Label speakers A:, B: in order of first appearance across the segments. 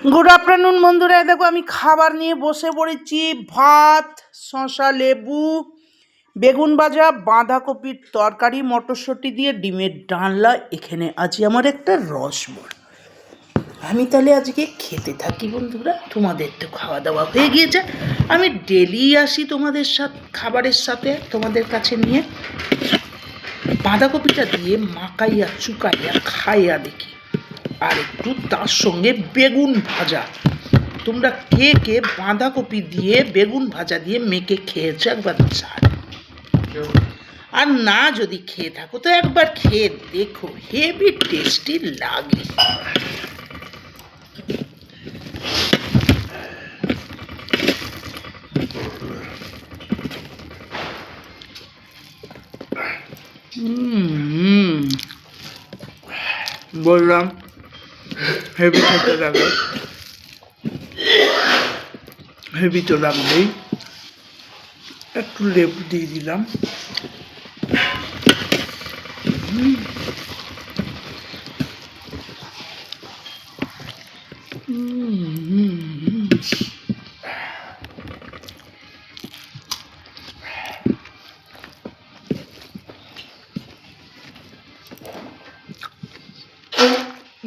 A: Good afternoon বন্ধুরা, দেখো আমি খাবার নিয়ে বসে পড়েছি। ভাত, শসা, লেবু, বেগুন ভাজা, বাঁধাকপির তরকারি, মটরশুঁটি দিয়ে ডিমের ডালনা। এখানে আজকে আমার একটা রসবড়া। আমি তাহলে আজকে খেতে থাকি বন্ধুরা। তোমাদের তো খাওয়া দাওয়া হয়ে গিয়েছে। আমি ডেলি আসি তোমাদের সাথে খাবারের সাথে, তোমাদের কাছে নিয়ে বাঁধাকপিটা দিয়ে মাখাইয়া চুকাইয়া খাইয়া দেখি, আর একটু তার সঙ্গে বেগুন ভাজা। তোমরা কে কে বাঁধাকপি দিয়ে বেগুন ভাজা দিয়ে মেখে খেয়েছো একবার চার, আর না যদি খেয়ে থাকো তো একবার খেয়ে দেখো, হেভি টেস্টি লাগে। বললাম হেভি খেতে লাগে, হেভি তো লাগবেই। একটু লেবু দিয়ে দিলাম।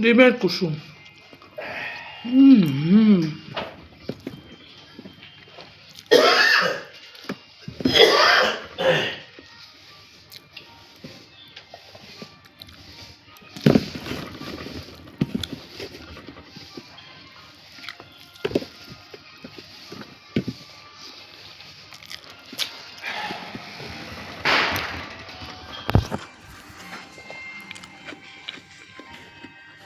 A: ডিমের কুসুম।